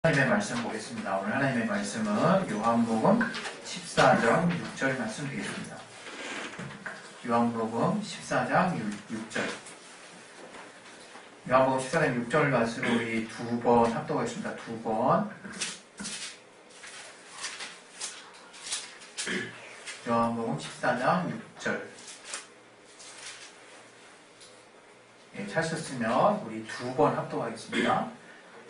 하나님의 말씀 보겠습니다. 오늘 하나님의 말씀은 요한복음 14장 6절 말씀 되겠습니다. 요한복음 14장 6절. 요한복음 14장 6절 말씀을 우리 두 번 합독하겠습니다. 두 번. 요한복음 14장 6절. 찾으셨으면 우리 두 번 합독하겠습니다.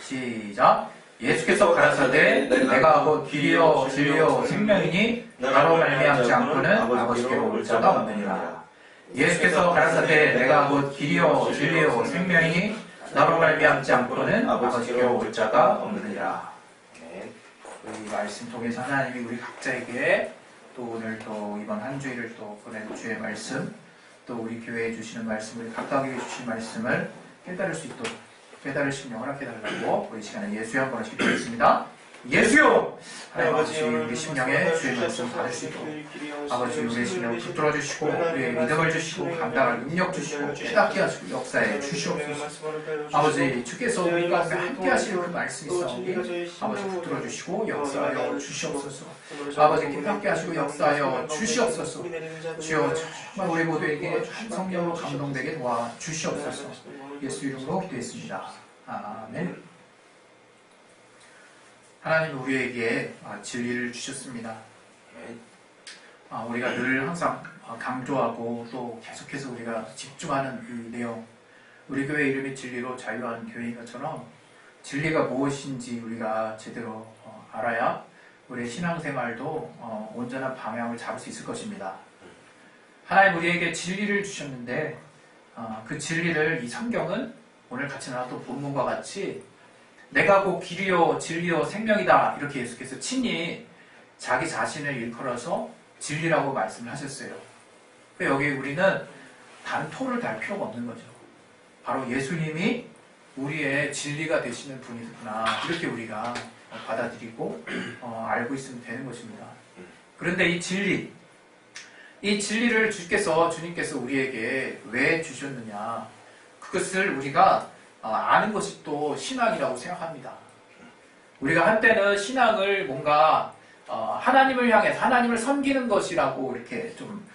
시작. 예수께서 가라사대 내가 곧 길이요 진리요 생명이니 나로 말미암지 않고는 아버지께로 올 자가 없느니라. 예수께서 가라사대 내가 곧 길이요 진리요 생명이니 나로 말미암지 않고는 아버지께로 올 자가 없느니라. 이 말씀 통해서 하나님이 우리 각자에게 또 오늘 또 이번 한 주일을 또 보낸 주의 말씀, 또 우리 교회에 주시는 말씀, 우리 각각에게 주신 말씀을 깨달을 수 있도록 깨달을 심령 허락해달라고 우리 시간에 예수여 한번 기도하겠습니다. 예수여! 하나님 아버지 우리 심령에 주의 말씀 받을 수 있도록 아버지 우리 심령을 붙들어 주시고 우리의 믿음을 주시고 감당할 능력 주시고 깨닫게 하시고 역사에 주시옵소서. 아버지 주께서 우리 가운데 함께 하시는 그 말씀이 있사오니 아버지 붙들어 주시고 역사하여 주시옵소서. 아버지 기쁘게 하시고 역사하여 주시옵소서. 주여 정말 우리 모두에게 성령으로 감동되게 도와 주시옵소서. 예수 이름으로 기도했습니다. 아멘. 하나님 우리에게 진리를 주셨습니다. 우리가 늘 항상 강조하고 또 계속해서 우리가 집중하는 이 내용, 우리 교회 이름이 진리로 자유한 교회인 것처럼 진리가 무엇인지 우리가 제대로 알아야 우리의 신앙생활도 온전한 방향을 잡을 수 있을 것입니다. 하나님 우리에게 진리를 주셨는데 그 진리를 이 성경은 오늘 같이 나왔던 본문과 같이 내가 곧 길이요 진리요 생명이다 이렇게 예수께서 친히 자기 자신을 일컬어서 진리라고 말씀을 하셨어요. 여기 우리는 다른 토를 달 필요가 없는 거죠. 바로 예수님이 우리의 진리가 되시는 분이구나 이렇게 우리가 받아들이고 알고 있으면 되는 것입니다. 그런데 이 진리를 주님께서 우리에게 왜 주셨느냐, 그것을 우리가 아는 것이 또 신앙이라고 생각합니다. 우리가 한때는 신앙을 뭔가 하나님을 향해서 하나님을 섬기는 것이라고 이렇게 좀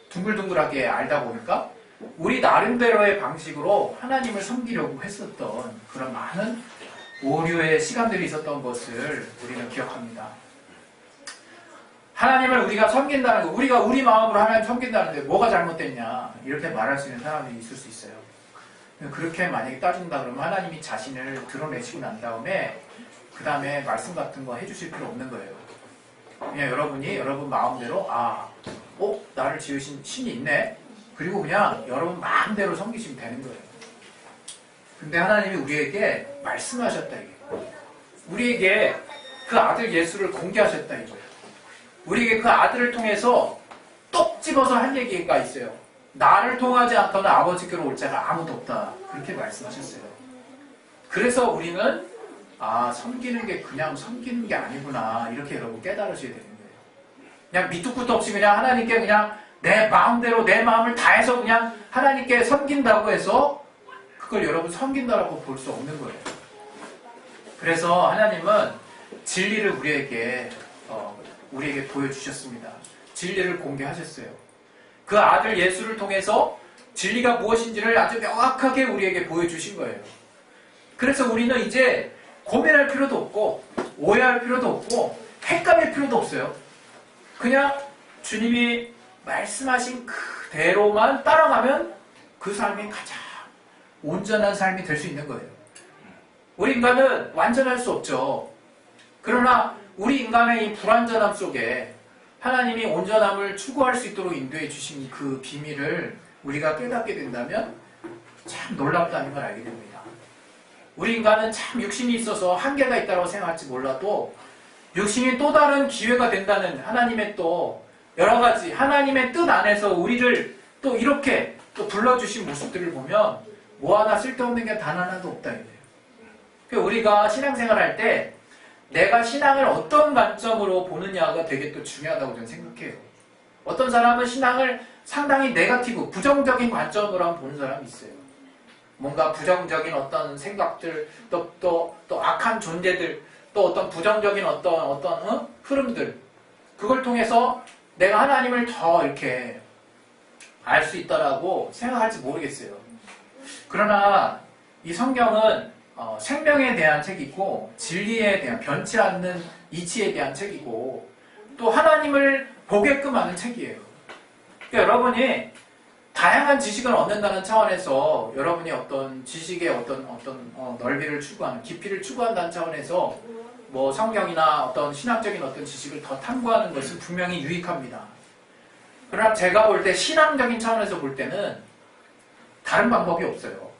둥글둥글하게 알다 보니까 우리 나름대로의 방식으로 하나님을 섬기려고 했었던 그런 많은 오류의 시간들이 있었던 것을 우리는 기억합니다. 하나님을 우리가 섬긴다는 거, 우리가 우리 마음으로 하나님 섬긴다는데 뭐가 잘못됐냐 이렇게 말할 수 있는 사람이 있을 수 있어요. 그렇게 만약에 따진다 그러면 하나님이 자신을 드러내시고 난 다음에 그 다음에 말씀 같은 거 해주실 필요 없는 거예요. 그냥 여러분이 여러분 마음대로 나를 지으신 신이 있네, 그리고 그냥 여러분 마음대로 섬기시면 되는 거예요. 근데 하나님이 우리에게 말씀하셨다 이거예요. 우리에게 그 아들 예수를 공개하셨다 이거예요. 우리에게 그 아들을 통해서 똑 집어서 한 얘기가 있어요. 나를 통하지 않고는 아버지께로 올 자가 아무도 없다. 그렇게 말씀하셨어요. 그래서 우리는 섬기는 게 그냥 섬기는 게 아니구나 이렇게 여러분 깨달으셔야 되는 거예요. 그냥 밑도 끝도 없이 그냥 하나님께 그냥 내 마음대로 내 마음을 다해서 그냥 하나님께 섬긴다고 해서 그걸 여러분 섬긴다라고 볼 수 없는 거예요. 그래서 하나님은 진리를 우리에게 보여주셨습니다. 진리를 공개하셨어요. 그 아들 예수를 통해서 진리가 무엇인지를 아주 명확하게 우리에게 보여주신 거예요. 그래서 우리는 이제 고민할 필요도 없고 오해할 필요도 없고 헷갈릴 필요도 없어요. 그냥 주님이 말씀하신 그대로만 따라가면 그 삶이 가장 온전한 삶이 될 수 있는 거예요. 우리 인간은 완전할 수 없죠. 그러나 우리 인간의 이 불완전함 속에 하나님이 온전함을 추구할 수 있도록 인도해 주신 그 비밀을 우리가 깨닫게 된다면 참 놀랍다는 걸 알게 됩니다. 우리 인간은 참 육신이 있어서 한계가 있다고 생각할지 몰라도 육신이 또 다른 기회가 된다는 하나님의 또 여러 가지 하나님의 뜻 안에서 우리를 또 이렇게 또 불러주신 모습들을 보면 뭐 하나 쓸데없는 게 단 하나도 없다 이거예요. 그러니까 우리가 신앙생활할 때 내가 신앙을 어떤 관점으로 보느냐가 되게 또 중요하다고 저는 생각해요. 어떤 사람은 신앙을 상당히 네거티브, 부정적인 관점으로 한번 보는 사람이 있어요. 뭔가 부정적인 어떤 생각들, 또 악한 존재들, 또 어떤 부정적인 어떤 흐름들, 그걸 통해서 내가 하나님을 더 이렇게 알 수 있다라고 생각할지 모르겠어요. 그러나 이 성경은 생명에 대한 책이고, 진리에 대한 변치 않는 이치에 대한 책이고, 또 하나님을 보게끔 하는 책이에요. 그러니까 여러분이 다양한 지식을 얻는다는 차원에서, 여러분이 어떤 지식의 어떤 넓이를 추구하는, 깊이를 추구한다는 차원에서 뭐 성경이나 어떤 신학적인 어떤 지식을 더 탐구하는 것은 분명히 유익합니다. 그러나 제가 볼 때, 신앙적인 차원에서 볼 때는 다른 방법이 없어요.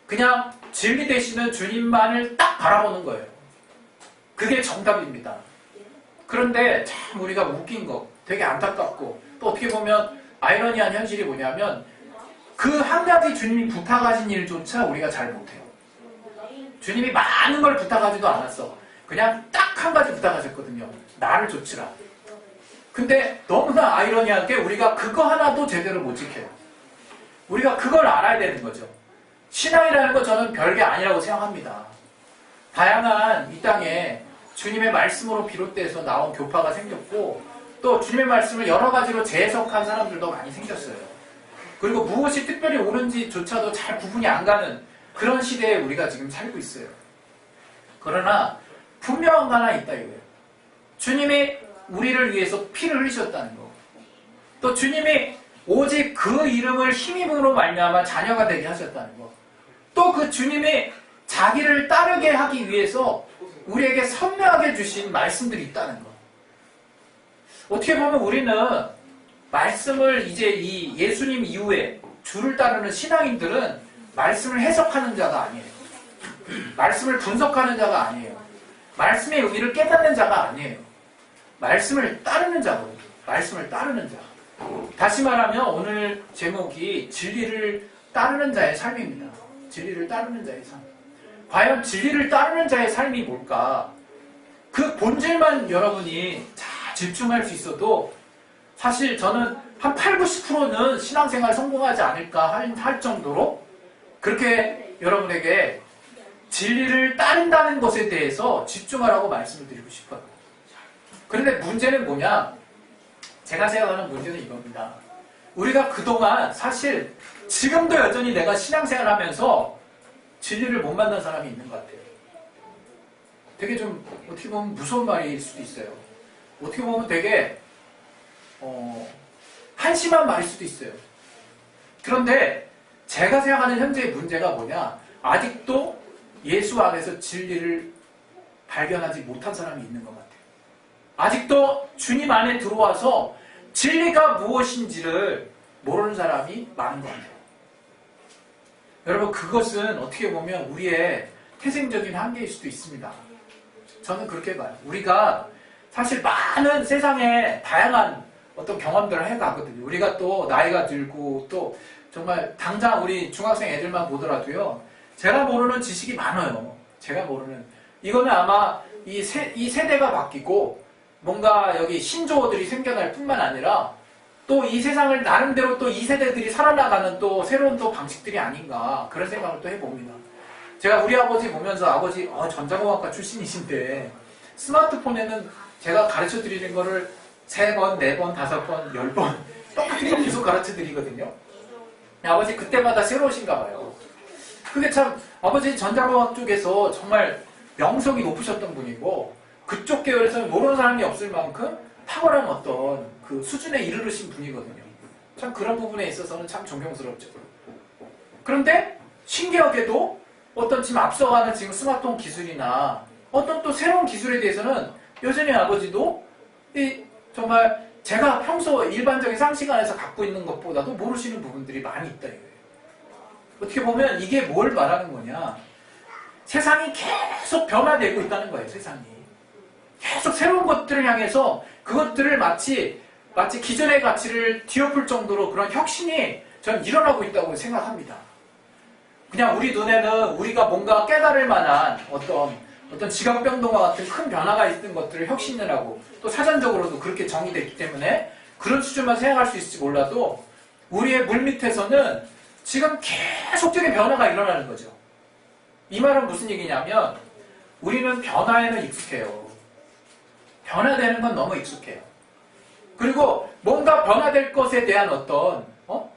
그냥 진리 되시는 주님만을 딱 바라보는 거예요. 그게 정답입니다. 그런데 참 우리가 웃긴 거, 되게 안타깝고, 또 어떻게 보면 아이러니한 현실이 뭐냐면, 그 한 가지 주님이 부탁하신 일조차 우리가 잘 못해요. 주님이 많은 걸 부탁하지도 않았어. 그냥 딱 한 가지 부탁하셨거든요. 나를 좇으라. 근데 너무나 아이러니하게 우리가 그거 하나도 제대로 못 지켜요. 우리가 그걸 알아야 되는 거죠. 신앙이라는 건 저는 별게 아니라고 생각합니다. 다양한 이 땅에 주님의 말씀으로 비롯돼서 나온 교파가 생겼고, 또 주님의 말씀을 여러 가지로 재해석한 사람들도 많이 생겼어요. 그리고 무엇이 특별히 옳은지조차도 잘 구분이 안 가는 그런 시대에 우리가 지금 살고 있어요. 그러나 분명한 거 하나 있다 이거예요. 주님이 우리를 위해서 피를 흘리셨다는 거. 또 주님이 오직 그 이름을 힘입음으로 말미암아 자녀가 되게 하셨다는 거. 또 그 주님이 자기를 따르게 하기 위해서 우리에게 선명하게 주신 말씀들이 있다는 거. 어떻게 보면 우리는 말씀을 이제 이 예수님 이후에 주를 따르는 신앙인들은 말씀을 해석하는 자가 아니에요. 말씀을 분석하는 자가 아니에요. 말씀의 의미를 깨닫는 자가 아니에요. 말씀을 따르는 자거든요. 말씀을 따르는 자. 다시 말하면 오늘 제목이 진리를 따르는 자의 삶입니다. 진리를 따르는 자의 삶. 과연 진리를 따르는 자의 삶이 뭘까? 그 본질만 여러분이 잘 집중할 수 있어도 사실 저는 한 8, 90%는 신앙생활 성공하지 않을까 할 정도로 그렇게 여러분에게 진리를 따른다는 것에 대해서 집중하라고 말씀을 드리고 싶어요. 그런데 문제는 뭐냐? 제가 생각하는 문제는 이겁니다. 우리가 그동안 사실 지금도 여전히 내가 신앙생활 하면서 진리를 못 만난 사람이 있는 것 같아요. 되게 좀 어떻게 보면 무서운 말일 수도 있어요. 어떻게 보면 되게 한심한 말일 수도 있어요. 그런데 제가 생각하는 현재의 문제가 뭐냐? 아직도 예수 안에서 진리를 발견하지 못한 사람이 있는 것 같아요. 아직도 주님 안에 들어와서 진리가 무엇인지를 모르는 사람이 많은 것 같아요. 여러분, 그것은 어떻게 보면 우리의 태생적인 한계일 수도 있습니다. 저는 그렇게 봐요. 우리가 사실 많은 세상에 다양한 어떤 경험들을 해가거든요. 우리가 또 나이가 들고 또 정말 당장 우리 중학생 애들만 보더라도요. 제가 모르는 지식이 많아요. 제가 모르는. 이거는 아마 이 세대가 바뀌고 뭔가 여기 신조어들이 생겨날 뿐만 아니라 또 이 세상을 나름대로 또 이 세대들이 살아나가는 또 새로운 또 방식들이 아닌가 그런 생각을 또 해봅니다. 제가 우리 아버지 보면서 아버지 전자공학과 출신이신데 스마트폰에는 제가 가르쳐 드리는 거를 3번, 4번, 5번, 10번 똑같은 거 계속 가르쳐 드리거든요. 아버지 그때마다 새로우신가 봐요. 그게 참 아버지 전자공학 쪽에서 정말 명성이 높으셨던 분이고 그쪽 계열에서는 모르는 사람이 없을 만큼 탁월한 어떤 그 수준에 이르르신 분이거든요. 참 그런 부분에 있어서는 참 존경스럽죠. 그런데 신기하게도 어떤 지금 앞서가는 지금 스마트폰 기술이나 어떤 또 새로운 기술에 대해서는 여전히 아버지도 정말 제가 평소 일반적인 상식 안에서 갖고 있는 것보다도 모르시는 부분들이 많이 있다 이거예요. 어떻게 보면 이게 뭘 말하는 거냐? 세상이 계속 변화되고 있다는 거예요. 세상이 계속 새로운 것들을 향해서 그것들을 마치 기존의 가치를 뒤엎을 정도로 그런 혁신이 전 일어나고 있다고 생각합니다. 그냥 우리 눈에는 우리가 뭔가 깨달을 만한 어떤 지각변동과 같은 큰 변화가 있던 것들을 혁신을 하고 또 사전적으로도 그렇게 정의됐기 때문에 그런 수준만 생각할 수 있을지 몰라도 우리의 물밑에서는 지금 계속적인 변화가 일어나는 거죠. 이 말은 무슨 얘기냐면 우리는 변화에는 익숙해요. 변화되는 건 너무 익숙해요. 그리고 뭔가 변화될 것에 대한 어떤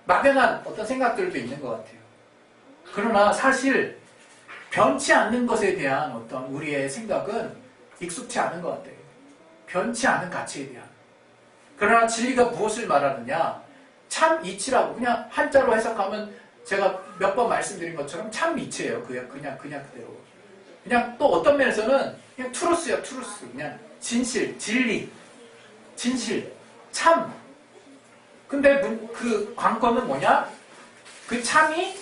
막연한 어떤 생각들도 있는 것 같아요. 그러나 사실 변치 않는 것에 대한 어떤 우리의 생각은 익숙치 않은 것 같아요. 변치 않은 가치에 대한. 그러나 진리가 무엇을 말하느냐? 참 이치라고 그냥 한자로 해석하면 제가 몇 번 말씀드린 것처럼 참 이치예요. 그냥 그대로. 그냥 또 어떤 면에서는 그냥 트루스예요. 트루스. 그냥 진실, 진리, 진실, 참. 근데 그 관건은 뭐냐? 그 참이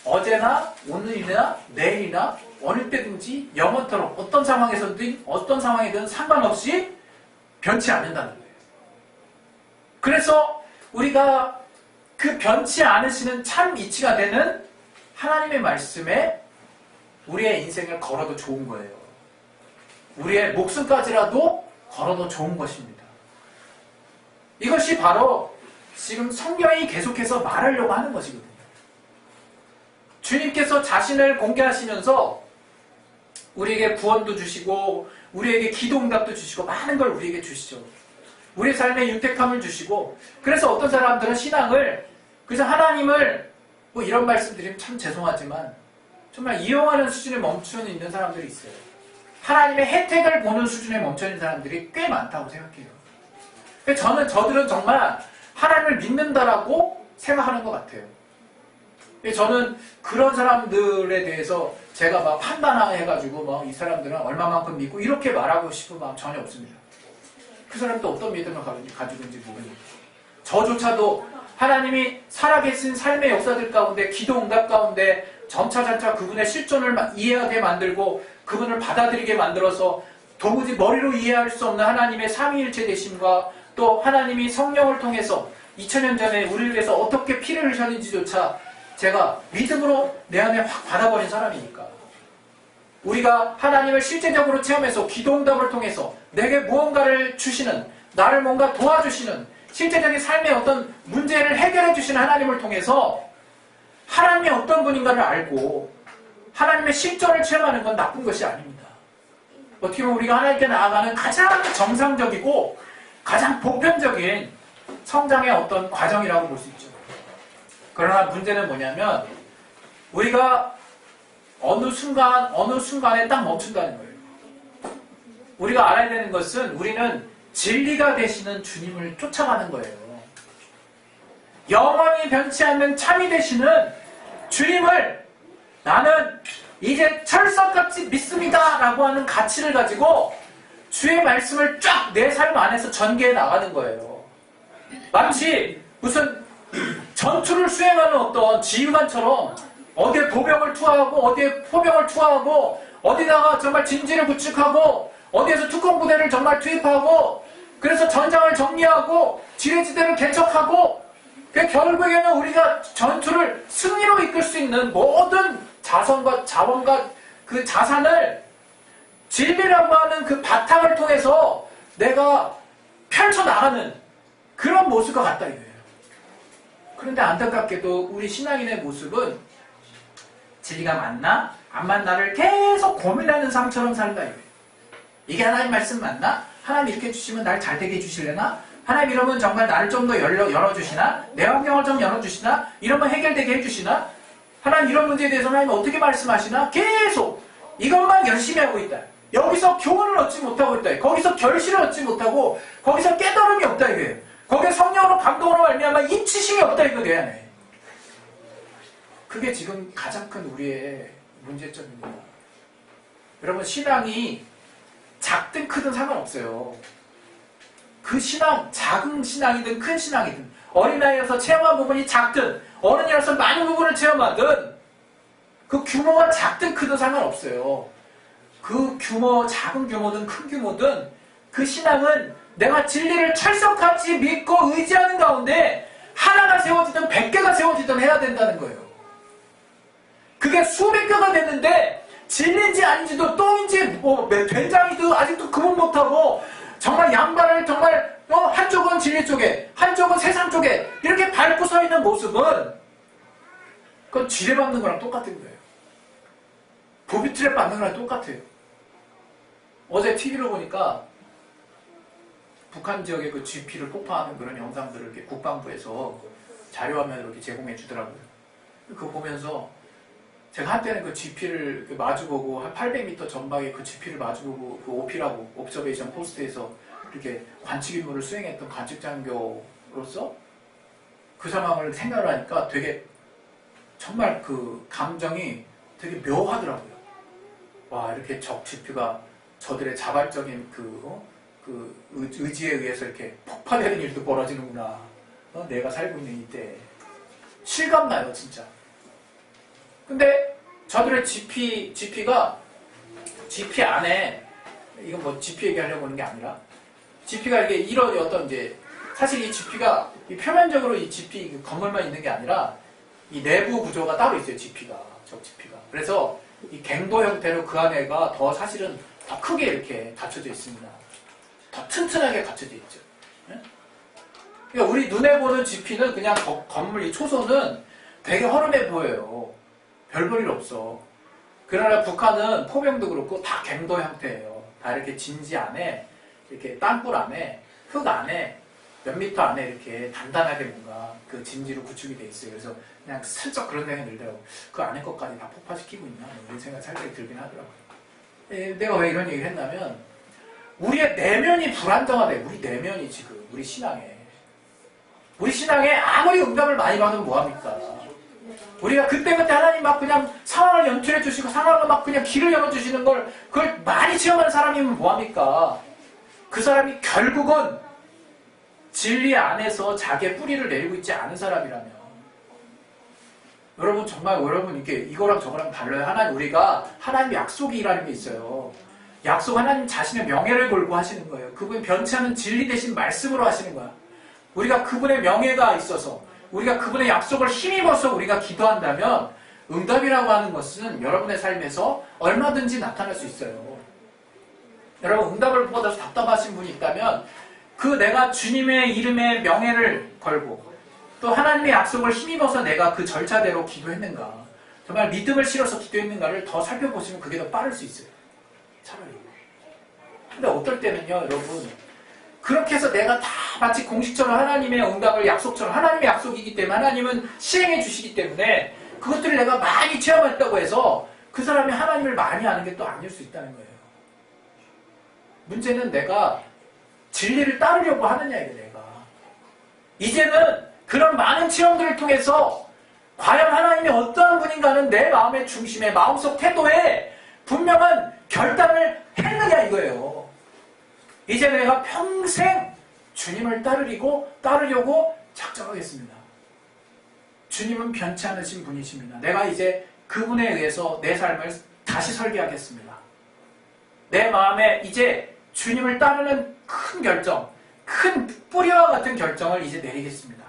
어제나 오늘이나 내일이나 어느 때든지 영원토록 어떤 상황이든 상관없이 변치 않는다는 거예요. 그래서 우리가 그 변치 않으시는 참 이치가 되는 하나님의 말씀에 우리의 인생을 걸어도 좋은 거예요. 우리의 목숨까지라도 걸어도 좋은 것입니다. 이것이 바로 지금 성경이 계속해서 말하려고 하는 것이거든요. 주님께서 자신을 공개하시면서 우리에게 구원도 주시고 우리에게 기도응답도 주시고 많은 걸 우리에게 주시죠. 우리 삶에 윤택함을 주시고 그래서 어떤 사람들은 신앙을 그래서 하나님을 뭐 이런 말씀 드리면 참 죄송하지만 정말 이용하는 수준에 멈춰 있는 사람들이 있어요. 하나님의 혜택을 보는 수준에 멈춰 있는 사람들이 꽤 많다고 생각해요. 저들은 정말 하나님을 믿는다라고 생각하는 것 같아요. 저는 그런 사람들에 대해서 제가 막 판단해가지고 막 이 사람들은 얼마만큼 믿고 이렇게 말하고 싶은 마음 전혀 없습니다. 그 사람도 어떤 믿음을 가지고 있는지 모르니까. 저조차도 하나님이 살아계신 삶의 역사들 가운데 기도 응답 가운데 점차점차 그분의 실존을 이해하게 만들고 그분을 받아들이게 만들어서 도무지 머리로 이해할 수 없는 하나님의 삼위일체 되심과 또 하나님이 성령을 통해서 2000년 전에 우리를 위해서 어떻게 피를 흘렸는지조차 제가 믿음으로 내 안에 확 받아버린 사람이니까 우리가 하나님을 실제적으로 체험해서 기도응답을 통해서 내게 무언가를 주시는 나를 뭔가 도와주시는 실제적인 삶의 어떤 문제를 해결해 주시는 하나님을 통해서 하나님이 어떤 분인가를 알고 하나님의 실존을 체험하는 건 나쁜 것이 아닙니다. 어떻게 보면 우리가 하나님께 나아가는 가장 정상적이고 가장 보편적인 성장의 어떤 과정이라고 볼 수 있죠. 그러나 문제는 뭐냐면 우리가 어느 순간에 딱 멈춘다는 거예요. 우리가 알아야 되는 것은 우리는 진리가 되시는 주님을 쫓아가는 거예요. 영원히 변치 않는 참이 되시는 주님을 나는 이제 철석같이 믿습니다 라고 하는 가치를 가지고 주의 말씀을 쫙 내 삶 안에서 전개해 나가는 거예요. 마치 무슨 전투를 수행하는 어떤 지휘관처럼 어디에 보병을 투하하고 어디에 포병을 투하하고 어디다가 정말 진지를 구축하고 어디에서 특공부대를 정말 투입하고 그래서 전장을 정리하고 지뢰지대를 개척하고 결국에는 우리가 전투를 승리로 이끌 수 있는 모든 자선과 자원과 그 자산을 진리라고 하는 그 바탕을 통해서 내가 펼쳐나가는 그런 모습과 같다 이거예요. 그런데 안타깝게도 우리 신앙인의 모습은 진리가 맞나? 안 맞나를 계속 고민하는 삶처럼 산다 이거예요. 이게 하나님 말씀 맞나? 하나님 이렇게 주시면 날 잘되게 해주실래나? 하나님 이러면 정말 나를 좀 더 열어주시나? 내 환경을 좀 열어주시나? 이러면 해결되게 해주시나? 하나님 이런 문제에 대해서 하나님 어떻게 말씀하시나? 계속 이것만 열심히 하고 있다. 여기서 교훈을 얻지 못하고 있다. 거기서 결실을 얻지 못하고 거기서 깨달음이 없다 이거예요. 거기에 성령으로 감동으로 말미암아 인치심이 없다 이거 내 안에. 그게 지금 가장 큰 우리의 문제점입니다. 여러분 신앙이 작든 크든 상관없어요. 그 신앙, 작은 신앙이든 큰 신앙이든 어린아이라서 체험한 부분이 작든 어른이라서 많은 부분을 체험하든 그 규모가 작든 크든 상관없어요. 그 규모, 작은 규모든 큰 규모든 그 신앙은 내가 진리를 철석같이 믿고 의지하는 가운데 하나가 세워지든 100개가 세워지든 해야 된다는 거예요. 그게 수백 개가 됐는데 진리인지 아닌지도 똥인지 뭐 된장이도 아직도 구분 못하고 정말 양발을 정말 한쪽은 진리 쪽에 한쪽은 세상 쪽에 이렇게 밟고 서 있는 모습은 그건 지뢰 밟는 거랑 똑같은 거예요. 보비 트랩 밟는 거랑 똑같아요. 어제 TV로 보니까 북한 지역의 그 GP를 폭파하는 그런 영상들을 이렇게 국방부에서 자료화면으로 이렇게 제공해 주더라고요. 그거 보면서 제가 한때는 그 GP를 마주보고 한 800m 전방에 그 GP를 마주보고 그 OP라고 옵저베이션 포스트에서 이렇게 관측 임무를 수행했던 관측장교로서 그 상황을 생각을 하니까 되게 정말 그 감정이 되게 묘하더라고요. 와, 이렇게 적 GP가 저들의 자발적인 그 의지에 의해서 이렇게 폭파되는 일도 벌어지는구나. 내가 살고 있는 이때 실감나요, 진짜. 근데 저들의 GP가 GP 안에, 이건 뭐 GP 얘기하려고 하는 게 아니라, GP가 이게 이런 어떤 이제, 사실 이 GP가 표면적으로 이 GP 그 건물만 있는 게 아니라 이 내부 구조가 따로 있어요, GP가. 적 GP가. 그래서 이 갱도 형태로 그 안에가 더 사실은 더 크게 이렇게 갖춰져 있습니다. 더 튼튼하게 갖춰져 있죠. 그러니까 우리 눈에 보는 GP는 그냥 건물 이 초소는 되게 허름해 보여요. 별 볼 일 없어. 그러나 북한은 포병도 그렇고 다 갱도 형태예요. 다 이렇게 진지 안에, 이렇게 땅굴 안에, 흙 안에, 몇 미터 안에 이렇게 단단하게 뭔가 그 진지로 구축이 돼 있어요. 그래서 그냥 슬쩍 그런 생각이 들더라고. 그 안에 것까지 다 폭파시키고 있나? 이런 생각이 살짝 들긴 하더라고요. 내가 왜 이런 얘기를 했냐면, 우리의 내면이 불안정하대. 우리 내면이 지금, 우리 신앙에. 우리 신앙에 아무리 응답을 많이 받으면 뭐합니까? 우리가 그때그때 하나님 막 그냥 상황을 연출해 주시고 상황을 막 그냥 길을 열어주시는 걸 그걸 많이 체험하는 사람이면 뭐합니까? 그 사람이 결국은 진리 안에서 자기의 뿌리를 내리고 있지 않은 사람이라면 여러분 정말 여러분 이게 이거랑 저거랑 달라요. 우리가 하나님 약속이라는 게 있어요. 약속 하나님 자신의 명예를 걸고 하시는 거예요. 그분 변치 않는 진리 대신 말씀으로 하시는 거야. 우리가 그분의 명예가 있어서 우리가 그분의 약속을 힘입어서 우리가 기도한다면 응답이라고 하는 것은 여러분의 삶에서 얼마든지 나타날 수 있어요. 여러분 응답을 받아서 답답하신 분이 있다면 그 내가 주님의 이름에 명예를 걸고 또 하나님의 약속을 힘입어서 내가 그 절차대로 기도했는가 정말 믿음을 실어서 기도했는가를 더 살펴보시면 그게 더 빠를 수 있어요. 차라리. 근데 어떨 때는요 여러분 그렇게 해서 내가 다 마치 공식처럼 하나님의 응답을 약속처럼 하나님의 약속이기 때문에 하나님은 시행해 주시기 때문에 그것들을 내가 많이 체험했다고 해서 그 사람이 하나님을 많이 아는 게 또 아닐 수 있다는 거예요. 문제는 내가 진리를 따르려고 하느냐 이게 내가. 이제는 그런 많은 체험들을 통해서 과연 하나님이 어떠한 분인가는 내 마음의 중심에 마음속 태도에 분명한 결단을 했느냐 이거예요. 이제 내가 평생 주님을 따르려고 작정하겠습니다. 주님은 변치 않으신 분이십니다. 내가 이제 그분에 의해서 내 삶을 다시 설계하겠습니다. 내 마음에 이제 주님을 따르는 큰 결정, 큰 뿌리와 같은 결정을 이제 내리겠습니다.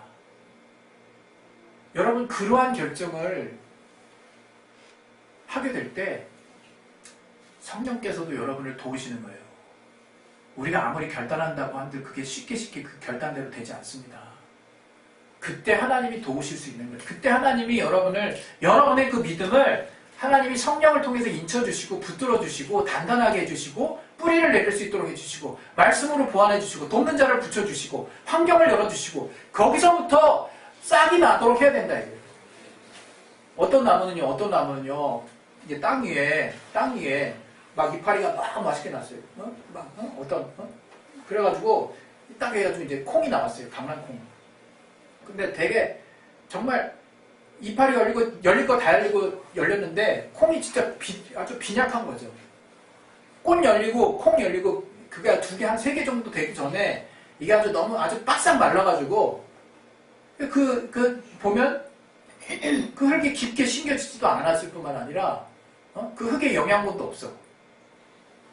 여러분 그러한 결정을 하게 될 때 성령께서도 여러분을 도우시는 거예요. 우리가 아무리 결단한다고 한들 그게 쉽게 그 결단대로 되지 않습니다. 그때 하나님이 도우실 수 있는 거예요. 그때 하나님이 여러분의 그 믿음을 하나님이 성령을 통해서 인쳐주시고 붙들어주시고 단단하게 해주시고 뿌리를 내릴 수 있도록 해주시고 말씀으로 보완해주시고 돕는 자를 붙여주시고 환경을 열어주시고 거기서부터 싹이 나도록 해야 된다 이거예요. 어떤 나무는요 이제 땅 위에 막 이파리가 막 맛있게 났어요. 그래가지고 딱 해가지고 이제 콩이 나왔어요. 강낭콩. 근데 되게 정말 이파리 열릴 거 다 열렸는데 콩이 진짜 아주 빈약한 거죠. 꽃 열리고 콩 열리고 그게 두 개 한 세 개 정도 되기 전에 이게 아주 바싹 말라가지고 보면 그 흙이 깊게 심겨지지도 않았을 뿐만 아니라 그 흙에 영양분도 없어.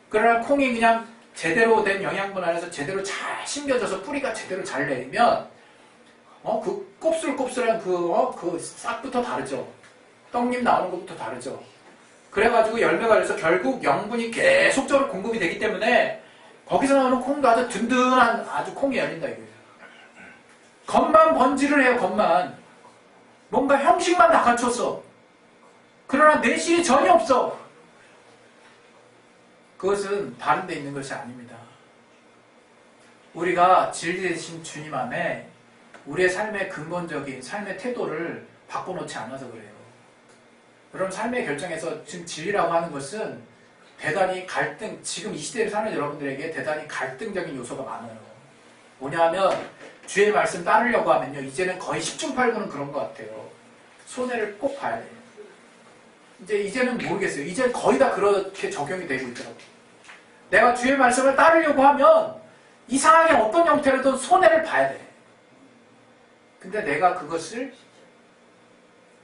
그러나 콩이 그냥 제대로 된 영양분 안에서 제대로 잘 심겨져서 뿌리가 제대로 잘 내리면 그 곱슬곱슬한 그 싹부터 다르죠. 떡잎 나오는 것부터 다르죠. 그래가지고 열매가 돼서 결국 영분이 계속적으로 공급이 되기 때문에 거기서 나오는 콩도 아주 든든한 아주 콩이 열린다 이거예요. 겉만 번지를 해요. 겉만. 뭔가 형식만 다 갖췄어. 그러나 내실이 전혀 없어. 그것은 다른 데 있는 것이 아닙니다. 우리가 진리 되신 주님 안에 우리의 삶의 근본적인 삶의 태도를 바꿔놓지 않아서 그래요. 여러분 삶의 결정에서 지금 진리라고 하는 것은 대단히 지금 이 시대를 사는 여러분들에게 대단히 갈등적인 요소가 많아요. 뭐냐 하면 주의 말씀 따르려고 하면요. 이제는 거의 10중 8구는 그런 것 같아요. 손해를 꼭 봐야 돼요. 이제는 모르겠어요. 이제 거의 다 그렇게 적용이 되고 있더라고요. 내가 주의 말씀을 따르려고 하면 이상하게 어떤 형태로든 손해를 봐야 돼. 근데 내가 그것을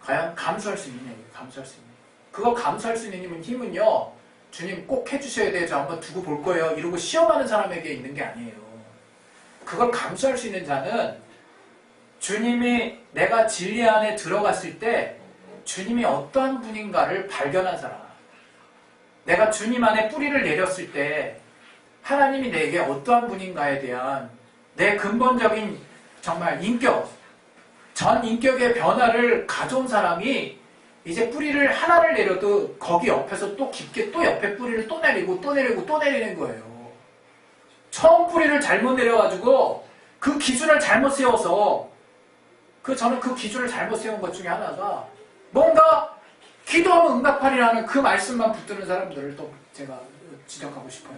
과연 감수할 수 있느냐, 감수할 수 있느냐. 그거 감수할 수 있는 힘은요, 주님 꼭 해주셔야 돼요. 저 한번 두고 볼 거예요. 이러고 시험하는 사람에게 있는 게 아니에요. 그걸 감수할 수 있는 자는 주님이 내가 진리 안에 들어갔을 때 주님이 어떠한 분인가를 발견한 사람. 내가 주님 안에 뿌리를 내렸을 때 하나님이 내게 어떠한 분인가에 대한 내 근본적인 정말 인격, 전 인격의 변화를 가져온 사람이 이제 뿌리를 하나를 내려도 거기 옆에서 또 깊게 또 옆에 뿌리를 또 내리고 또 내리고 또 내리는 거예요. 처음 뿌리를 잘못 내려가지고 그 기준을 잘못 세워서 저는 그 기준을 잘못 세운 것 중에 하나가 뭔가 기도하면 응답하리라는 그 말씀만 붙드는 사람들을 또 제가 지적하고 싶어요.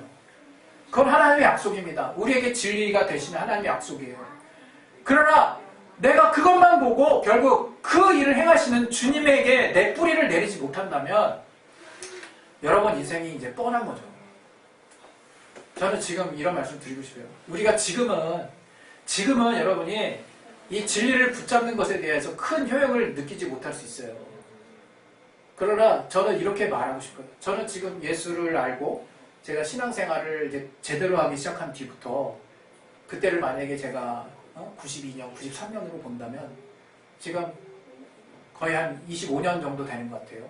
그건 하나님의 약속입니다. 우리에게 진리가 되시는 하나님의 약속이에요. 그러나 내가 그것만 보고 결국 그 일을 행하시는 주님에게 내 뿌리를 내리지 못한다면 여러분 인생이 이제 뻔한 거죠. 저는 지금 이런 말씀 드리고 싶어요. 우리가 지금은 여러분이 이 진리를 붙잡는 것에 대해서 큰 효용을 느끼지 못할 수 있어요. 그러나 저는 이렇게 말하고 싶어요. 저는 지금 예수를 알고 제가 신앙생활을 이제 제대로 하기 시작한 뒤부터 그때를 만약에 제가 92년, 93년으로 본다면 지금 거의 한 25년 정도 되는 것 같아요.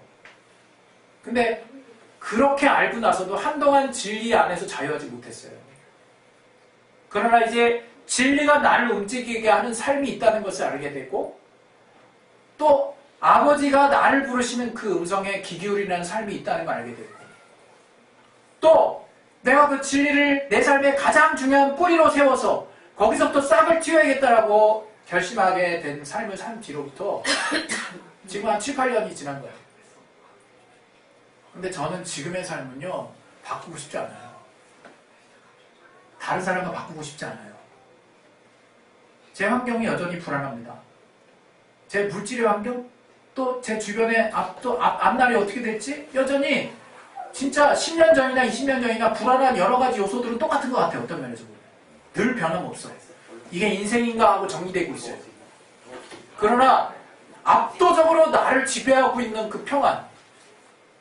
근데 그렇게 알고 나서도 한동안 진리 안에서 자유하지 못했어요. 그러나 이제 진리가 나를 움직이게 하는 삶이 있다는 것을 알게 되고 또 아버지가 나를 부르시는 그 음성에 귀 기울이는 삶이 있다는 걸 알게 되고 또 내가 그 진리를 내 삶의 가장 중요한 뿌리로 세워서 거기서부터 싹을 틔워야겠다라고 결심하게 된 삶을 산 뒤로부터 지금 한 7, 8년이 지난 거예요. 근데 저는 지금의 삶은요 바꾸고 싶지 않아요. 다른 사람과 바꾸고 싶지 않아요. 제 환경이 여전히 불안합니다. 제 물질의 환경, 또 제 주변의 앞날이 어떻게 될지 여전히 진짜 10년 전이나 20년 전이나 불안한 여러 가지 요소들은 똑같은 것 같아요. 어떤 면에서 보면. 늘 변함없어요. 이게 인생인가 하고 정리되고 있어요. 그러나 압도적으로 나를 지배하고 있는 그 평안,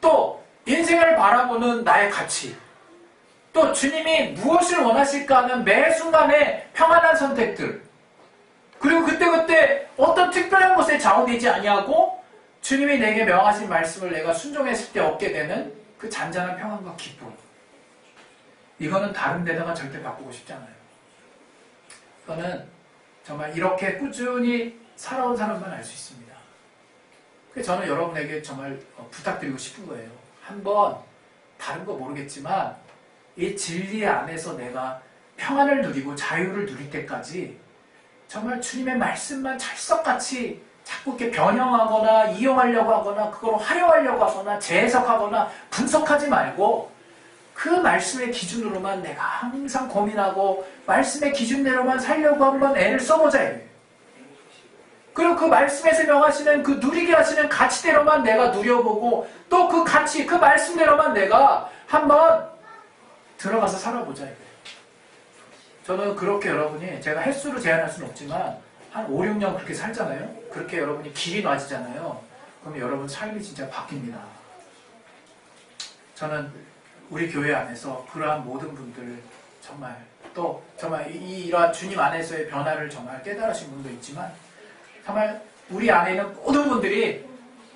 또 인생을 바라보는 나의 가치, 또 주님이 무엇을 원하실까 하는 매 순간의 평안한 선택들, 그리고 그때그때 어떤 특별한 것에 좌우되지 아니하고 주님이 내게 명하신 말씀을 내가 순종했을 때 얻게 되는 그 잔잔한 평안과 기쁨, 이거는 다른 데다가 절대 바꾸고 싶지 않아요. 이거는 정말 이렇게 꾸준히 살아온 사람만 알 수 있습니다. 그래서 저는 여러분에게 정말 부탁드리고 싶은 거예요. 한번 다른 거 모르겠지만 이 진리 안에서 내가 평안을 누리고 자유를 누릴 때까지 정말 주님의 말씀만 찰떡같이 자꾸 이렇게 변형하거나 이용하려고 하거나 그걸 활용하려고 하거나 재해석하거나 분석하지 말고 그 말씀의 기준으로만 내가 항상 고민하고 말씀의 기준대로만 살려고 한번 애를 써보자 이래요. 그리고 그 말씀에서 명하시는 그 누리게 하시는 가치대로만 내가 누려보고 또 그 가치, 그 말씀대로만 내가 한번 들어가서 살아보자 이거예요. 저는 그렇게 여러분이 제가 횟수로 제한할 수는 없지만 한 5, 6년 그렇게 살잖아요. 그렇게 여러분이 길이 놔지잖아요. 그럼 여러분 삶이 진짜 바뀝니다. 저는 우리 교회 안에서 그러한 모든 분들 정말 또 정말 이러한 주님 안에서의 변화를 정말 깨달으신 분도 있지만 정말 우리 안에 있는 모든 분들이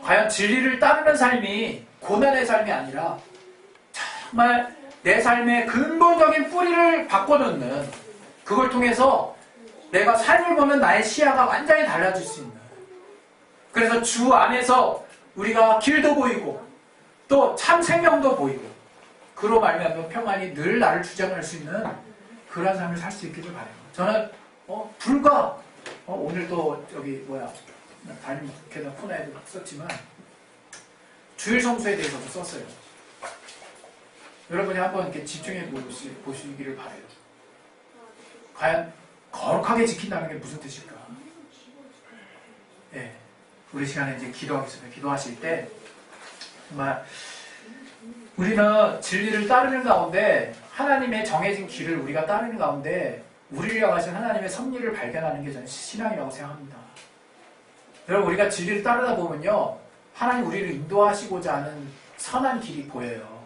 과연 진리를 따르는 삶이 고난의 삶이 아니라 정말 내 삶의 근본적인 뿌리를 바꿔놓는, 그걸 통해서 내가 삶을 보는 나의 시야가 완전히 달라질 수 있는 그래서 주 안에서 우리가 길도 보이고 또 참 생명도 보이고 그로 말미암아 평안이 늘 나를 주장할 수 있는 그런 삶을 살 수 있기를 바라요. 저는 불과 오늘 또 여기 담임 목회자 코너에도 썼지만 주일 성수에 대해서도 썼어요. 여러분이 한번 이렇게 집중해 보시기를 바라요. 과연 거룩하게 지킨다는 게 무슨 뜻일까? 예, 우리 시간에 이제 기도하겠습니다. 기도하실 때 정말 우리는 진리를 따르는 가운데 하나님의 정해진 길을 우리가 따르는 가운데 우리를 향하신 하나님의 섭리를 발견하는 게 저는 신앙이라고 생각합니다. 여러분 우리가 진리를 따르다 보면요 하나님 우리를 인도하시고자 하는 선한 길이 보여요.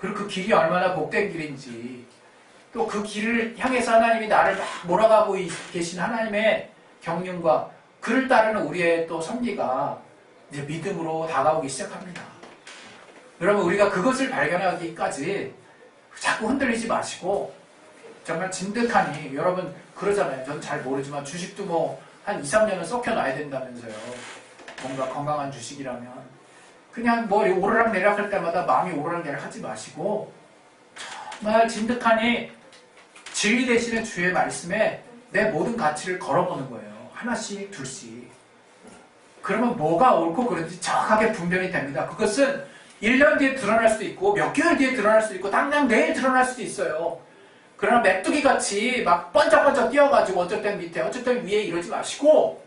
그리고 그 길이 얼마나 복된 길인지 또 그 길을 향해서 하나님이 나를 막 몰아가고 계신 하나님의 경륜과 그를 따르는 우리의 또 섭리가 이제 믿음으로 다가오기 시작합니다. 여러분 우리가 그것을 발견하기까지 자꾸 흔들리지 마시고 정말 진득하니 여러분 그러잖아요. 저는 잘 모르지만 주식도 뭐 한 2, 3년은 썩혀놔야 된다면서요. 뭔가 건강한 주식이라면 그냥 뭐 오르락 내리락 할 때마다 마음이 오르락 내리락 하지 마시고 정말 진득하니 진리 되시는 주의 말씀에 내 모든 가치를 걸어보는 거예요. 하나씩 둘씩. 그러면 뭐가 옳고 그른지 정확하게 분별이 됩니다. 그것은 1년 뒤에 드러날 수도 있고 몇 개월 뒤에 드러날 수도 있고 당장 내일 드러날 수도 있어요. 그러나 메뚜기 같이 막 번쩍번쩍 뛰어가지고 어쩔 땐 밑에 어쩔 땐 위에 이러지 마시고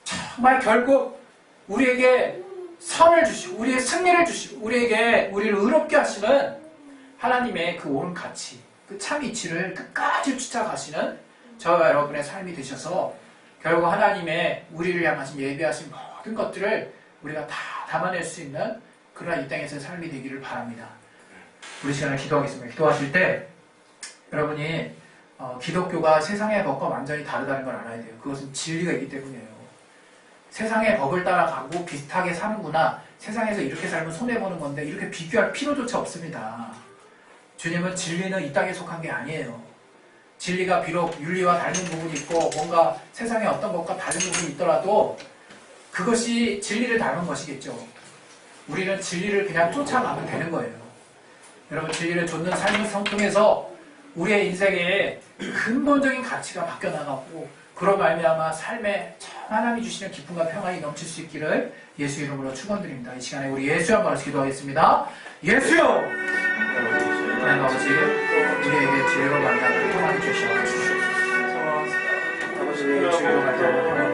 정말 결국 우리에게 선을 주시고 우리의 승리를 주시고 우리에게 우리를 의롭게 하시는 하나님의 그 옳은 가치 그 참 이치를 끝까지 쫓아가시는 저와 여러분의 삶이 되셔서 결국 하나님의 우리를 향하신 예비하신 모든 것들을 우리가 다 담아낼 수 있는 그러나 이 땅에서의 삶이 되기를 바랍니다. 우리 시간에 기도하겠습니다. 기도하실 때 여러분이 기독교가 세상의 법과 완전히 다르다는 걸 알아야 돼요. 그것은 진리가 있기 때문이에요. 세상의 법을 따라가고 비슷하게 사는구나. 세상에서 이렇게 살면 손해보는 건데 이렇게 비교할 필요조차 없습니다. 주님은 진리는 이 땅에 속한 게 아니에요. 진리가 비록 윤리와 닮은 부분이 있고 뭔가 세상의 어떤 것과 다른 부분이 있더라도 그것이 진리를 닮은 것이겠죠. 우리는 진리를 그냥 쫓아가면 되는 거예요. 여러분 진리를 좇는 삶을 통해서 우리의 인생에 근본적인 가치가 바뀌어나가고 그런 말미암아 삶에 하나님이 주시는 기쁨과 평안이 넘칠 수 있기를 예수 이름으로 축원드립니다. 이 시간에 우리 예수 한번 기도하겠습니다. 예수요! 하나님 아버지 우리에게 진리로 말미암아 평안을 주시옵소서. 아버지 예수 이름으로 말미암아